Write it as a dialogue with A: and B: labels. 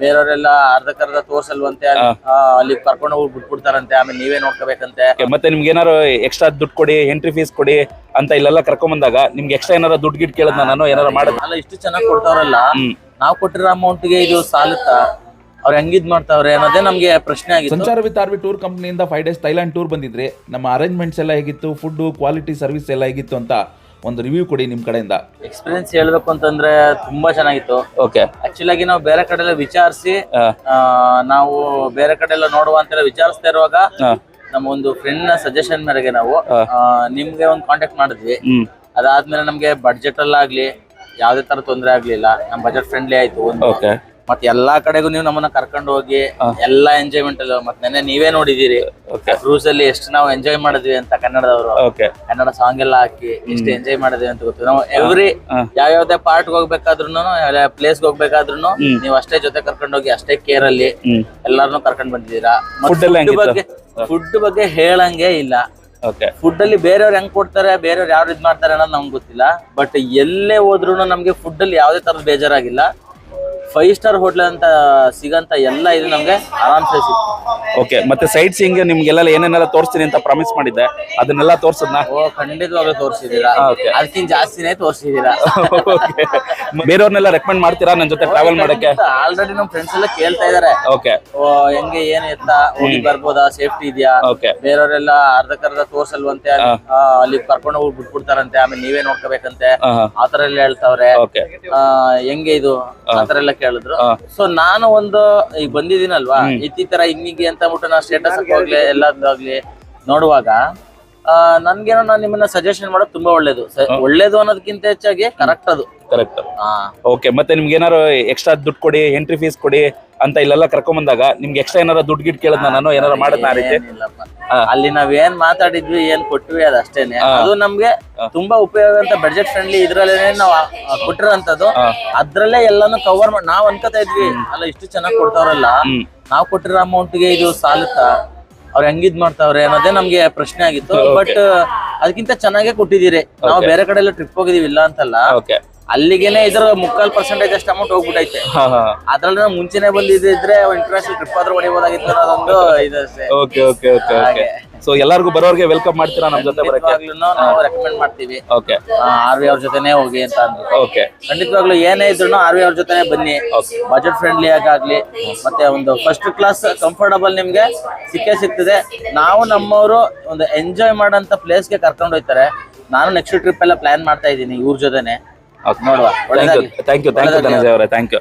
A: ಬೇರೆಯವರೆಲ್ಲ ಅರ್ಧಕ್ಕರ್ಧ ತೋರ್ಸಲ್ವಂತೆ, ಅಲ್ಲಿ ಕರ್ಕೊಂಡು ಹೋಗಿ ಬಿಟ್ಬಿಡ್ತಾರಂತೆ, ಆಮೇಲೆ ನೀವೇ ನೋಡ್ಕೋಬೇಕಂತೆ.
B: ಮತ್ತೆ ನಿಮ್ಗೆ ಏನಾರು ಎಕ್ಸ್ಟ್ರಾ ದುಡ್ಡು ಕೊಡಿ, ಎಂಟ್ರಿ ಫೀಸ್ ಕೊಡಿ ಅಂತ ಇಲ್ಲೆಲ್ಲ ಕರ್ಕೊಂಡ್ ಬಂದಾಗ ನಿಮ್ಗೆ ಎಕ್ಸ್ಟ್ರಾ ಏನಾರ ದುಡ್ಡು ಗಿಡ್ ಕೇಳಿದ್ನ ನಾನು ಏನಾರ ಮಾಡೋದು?
A: ಅಲ್ಲ, ಇಷ್ಟು ಚೆನ್ನಾಗಿ ಕೊಡ್ತಾವ್ರಲ್ಲ, ನಾವು ಕೊಟ್ಟಿರೋ ಅಮೌಂಟ್ಗೆ ಇದು ಸಾಲುತ್ತಾ? ಅವ್ರು ಹೆಂಗಿದ್ ಮಾಡ್ತಾವ್ರೆ ಅನ್ನೋದೇ ನಮ್ಗೆ ಪ್ರಶ್ನೆ ಆಗಿತ್ತು.
C: ಸಂಚಾರ ವಿತ್ ಆರ್ವಿ ಟೂರ್ ಕಂಪ್ನಿಯಿಂದ 5 days ಥೈಲ್ಯಾಂಡ್ ಟೂರ್ ಬಂದಿದ್ರೆ ನಮ್ಮ ಅರೇಂಜ್ಮೆಂಟ್ಸ್ ಎಲ್ಲ ಹೇಗಿತ್ತು, ಫುಡ್ ಕ್ವಾಲಿಟಿ ಸರ್ವಿಸ್ ಎಲ್ಲ ಹೇಗಿತ್ತು ಅಂತ ಒಂದು ರಿವ್ಯೂ ಕೊಡಿ ನಿಮ್ ಕಡೆಯಿಂದ.
A: ಎಕ್ಸ್ಪೀರಿಯನ್ಸ್ ಹೇಳ್ಬೇಕು ಅಂತಂದ್ರೆ ತುಂಬಾ ಚೆನ್ನಾಗಿತ್ತು.
B: ಓಕೆ,
A: ಆಕ್ಚುಲ್ ಆಗಿ ನಾವು ಬೇರೆ ಕಡೆ ಎಲ್ಲ ವಿಚಾರಿಸಿ, ನಾವು ಬೇರೆ ಕಡೆ ಎಲ್ಲ ನೋಡುವ ಅಂತೆಲ್ಲ ವಿಚಾರಿಸ್ತಾ ಇರುವಾಗ ನಮ್ಮ ಒಂದು ಫ್ರೆಂಡ್ ನ ಸಜೆಷನ್ ಮೇರೆಗೆ ನಾವು ನಿಮ್ಗೆ ಒಂದು ಕಾಂಟ್ಯಾಕ್ಟ್ ಮಾಡಿದ್ವಿ. ಅದಾದ್ಮೇಲೆ ನಮ್ಗೆ ಬಡ್ಜೆಟ್ ಅಲ್ಲಾಗ್ಲಿ ಯಾವ್ದೇ ತರ ತೊಂದರೆ ಆಗ್ಲಿಲ್ಲ, ನಮ್ ಬಜೆಟ್ ಫ್ರೆಂಡ್ಲಿ ಆಯ್ತು ಒಂದು. ಮತ್ತೆ ಎಲ್ಲಾ ಕಡೆಗೂ ನೀವು ನಮ್ಮನ್ನ ಕರ್ಕೊಂಡು ಹೋಗಿ ಎಲ್ಲಾ ಎಂಜಾಯ್ಮೆಂಟ್ ಅಲ್ಲ. ಮತ್ತೆ ನೆನ್ನೆ ನೀವೇ ನೋಡಿದೀರಿ ಕ್ರೂಸ್ ಅಲ್ಲಿ ಎಷ್ಟು ನಾವು ಎಂಜಾಯ್ ಮಾಡಿದ್ವಿ ಅಂತ. ಕನ್ನಡದವರು ಕನ್ನಡ ಸಾಂಗ್ ಎಲ್ಲ ಹಾಕಿ ಎಷ್ಟು ಎಂಜಾಯ್ ಮಾಡಿದ್ವಿ ಅಂತ ಗೊತ್ತು. ನಾವು ಎವ್ರಿ ಯಾವ್ಯಾವ್ದೇ ಪಾರ್ಟ್ ಹೋಗ್ಬೇಕಾದ್ರು, ಪ್ಲೇಸ್ ಹೋಗ್ಬೇಕಾದ್ರು ನೀವು ಅಷ್ಟೇ ಜೊತೆ ಕರ್ಕೊಂಡು ಹೋಗಿ, ಅಷ್ಟೇ ಕೇರ್ ಅಲ್ಲಿ ಎಲ್ಲಾರನು ಕರ್ಕೊಂಡ್ ಬಂದಿದ್ದೀರಾ. ಫುಡ್ ಬಗ್ಗೆ ಹೇಳಂಗೆ ಇಲ್ಲ. ಫುಡ್ ಅಲ್ಲಿ ಬೇರೆಯವ್ರು ಹೆಂಗ್ ಕೊಡ್ತಾರೆ, ಬೇರೆಯವ್ರು ಯಾರು ಇದ್ ಮಾಡ್ತಾರೆ ಅನ್ನೋದು ನಮ್ಗೆ ಗೊತ್ತಿಲ್ಲ. ಬಟ್ ಎಲ್ಲೇ ಹೋದ್ರು ನಮ್ಗೆ ಫುಡ್ ಅಲ್ಲಿ ಯಾವ್ದೇ ತರದ ಬೇಜಾರಾಗಿಲ್ಲ. 5 star ಹೋಟ್ಲ್ ಅಂತ ಸಿಗಂತ ಎಲ್ಲ ಇದು ನಮ್ಗೆ ಆರಾಮ್ಸೆ ಸಿಕ್ತು.
B: ಓಕೆ, ಮತ್ತೆ ಸೈಟ್ ಸೀಯಿಂಗ್ ನಿಮ್ಗೆಲ್ಲ ಏನೇನೆಲ್ಲ ತೋರಿಸ್ತೀನಿ ಅಂತ ಪ್ರಾಮಿಸ್ ಮಾಡಿದ್ದೆ, ಅದನ್ನೆಲ್ಲ ತೋರ್ಸದ್ನಾ?
A: ಖಂಡಿತವಾಗ್ಲೂ ತೋರಿಸಿದೀರಾ, ಅದಕ್ಕಿಂತ ಜಾಸ್ತಿನೇ ತೋರಿಸಿದೀರಾ.
B: ಬೇರೆಯವ್ರನ್ನೆಲ್ಲ ರೆಕಮೆಂಡ್ ಮಾಡ್ತೀರಾ ನನ್ನ ಜೊತೆ ಟ್ರಾವೆಲ್ ಮಾಡಕ್ಕೆ?
A: ಆಲ್ರೆಡಿ ನಮ್ ಫ್ರೆಂಡ್ಸ್ ಎಲ್ಲ ಕೇಳ್ತಾ ಇದಾರೆ, ಹೆಂಗೆ ಏನು ಎತ್ತ ಹೋಗಿ ಬರ್ಬೋದಾ, ಸೇಫ್ಟಿ ಇದೆಯಾ, ಬೇರೆಯವರೆಲ್ಲ ಅರ್ಧಕ್ಕರ್ಧ ತೋರ್ಸಲ್ವಂತೆ, ಅಲ್ಲಿ ಕರ್ಕೊಂಡು ಹೋಗಿ ಬಿಟ್ಬಿಡ್ತಾರಂತೆ, ಆಮೇಲೆ ನೀವೇ ನೋಡ್ಕೋಬೇಕಂತೆ, ಆತರ ಎಲ್ಲ ಹೇಳ್ತಾವ್ರೆ. ಹೆಂಗೆ ಇದು ಆತರ ಎಲ್ಲ ಕೇಳಿದ್ರು. ಸೊ ನಾನು ಒಂದು ಈಗ ಬಂದಿದ್ದೀನಲ್ವಾ, ಈ ತರ ಹಿಂಗಿಗೆ ಅಂತ ಅಂದ್ಬಿಟ್ಟು ನಾ ಸ್ಟೇಟಸ್ ಹೋಗ್ಲಿ ಎಲ್ಲಾಗ್ಲಿ ನೋಡುವಾಗ ನನ್ಗೇನೋ ನಾನು ನಿಮ್ಮನ್ನ ಸಜೆಷನ್ ಮಾಡೋದು ತುಂಬಾ ಒಳ್ಳೇದು ಅನ್ನೋದಕ್ಕಿಂತ ಹೆಚ್ಚಾಗಿ ಕರೆಕ್ಟ್ ಅದು.
B: ಕರೆಕ್ಟ್. ಓಕೆ, ಮತ್ತೆ ನಿಮ್ಗೆ ಏನಾರು ಎಕ್ಸ್ಟ್ರಾ ದುಡ್ಡು ಕೊಡಿ, ಎಂಟ್ರಿ ಫೀಸ್ ಕೊಡಿ ಅಂತ ಇಲ್ಲೆಲ್ಲ ಕರ್ಕೊಂಡ್ ಬಂದಾಗ ನಿಮ್ಗೆ ಎಕ್ಸ್ಟ್ರಾ ಏನಾರ ದುಡ್ಡು ಗಿಡ್ ಕೇಳಿದ್ನ ನಾನು ಏನಾರ ಮಾಡೋದ್?
A: ಅಲ್ಲಿ ನಾವೇನ್ ಮಾತಾಡಿದ್ವಿ, ಏನ್ ಕೊಟ್ವಿ ಅದಷ್ಟೇನೆ. ಅದು ನಮ್ಗೆ ತುಂಬಾ ಉಪಯೋಗ ಅಂತ ಬಡ್ಜೆಟ್ ಫ್ರೆಂಡ್ಲಿ ಇದ್ರಲ್ಲೇ ನಾವು ಕೊಟ್ಟಿರೋಂಥದ್ದು. ಅದ್ರಲ್ಲೇ ಎಲ್ಲಾನು ಕವರ್ ಮಾಡಿ ನಾವ್ ಅನ್ಕೋತಾ ಇದ್ವಿ, ಅಲ್ಲ ಇಷ್ಟು ಚೆನ್ನಾಗಿ ಕೊಡ್ತಾವ್ರಲ್ಲ, ನಾವ್ ಕೊಟ್ಟಿರೋ ಅಮೌಂಟ್ಗೆ ಇದು ಸಾಲುತ್ತಾ? ಅವ್ರು ಹೆಂಗಿದ್ ಮಾಡ್ತಾವ್ರೆ ಅನ್ನೋದೇ ನಮ್ಗೆ ಪ್ರಶ್ನೆ ಆಗಿತ್ತು. ಬಟ್ ಅದಕ್ಕಿಂತ ಚೆನ್ನಾಗೇ ಕೊಟ್ಟಿದ್ದೀರಿ. ನಾವು ಬೇರೆ ಕಡೆ ಎಲ್ಲ ಟ್ರಿಪ್ ಹೋಗಿದೀವಿ, ಇಲ್ಲ ಅಂತಲ್ಲ. ಅಲ್ಲಿಗೆನೆ ಇದ್ರ 3/4% ಅಷ್ಟು ಅಮೌಂಟ್ ಹೋಗ್ಬಿಟ್ಟೈತೆ. ಅದ್ರಲ್ಲಿ ನಾವು ಮುಂಚೆನೆ ಬಂದಿದ್ರೆ ಇಂಟರ್ನ್ಯಾಷನಲ್ ಟ್ರಿಪ್ ಆದ್ರೂ ಹೊಡಿಬೋದಾಗಿತ್ತು ಅನ್ನೋದೊಂದು ಇದಷ್ಟೇ.
B: ಸೊ ಎಲ್ಲರಿಗೂ ಬರೋರ್ಗೆ ವೆಲ್ಕಮ್ ಮಾಡ್ತೀರಾ ನಮ್ಮ ಜೊತೆ ಬರಕ್ಕೆ?
A: ನಾವು ರೆಕಮೆಂಡ್ ಮಾಡ್ತೀವಿ. ಆರ್ವಿ ಅವ್ರ ಜೊತೆನೆ ಹೋಗಿ ಅಂತ ಅಂದ್ರು. ಖಂಡಿತವಾಗ್ಲೂ ಏನೇ ಇದ್ರು ಆರ್ವಿ ಅವ್ರ ಜೊತೆನೆ ಬನ್ನಿ. ಬಜೆಟ್ ಫ್ರೆಂಡ್ಲಿ ಆಗಾಗ್ಲಿ, ಮತ್ತೆ ಒಂದು ಫಸ್ಟ್ ಕ್ಲಾಸ್ ಕಂಫರ್ಟಬಲ್ ನಿಮ್ಗೆ ಸಿಗ್ತದೆ. ನಾವು ನಮ್ಮವರು ಒಂದು ಎಂಜಾಯ್ ಮಾಡೋಂತ ಪ್ಲೇಸ್ಗೆ ಕರ್ಕೊಂಡು ಹೋಗ್ತಾರೆ. ನಾನು ನೆಕ್ಸ್ಟ್ ಟ್ರಿಪ್ ಎಲ್ಲ ಪ್ಲಾನ್ ಮಾಡ್ತಾ ಇದ್ದೀನಿ ಇವ್ರ ಜೊತೆನೆ. ನೋಡುವ.
B: ಥ್ಯಾಂಕ್ ಯು ಧನಂಜಯ ಅವರೇ, ಥ್ಯಾಂಕ್ ಯು.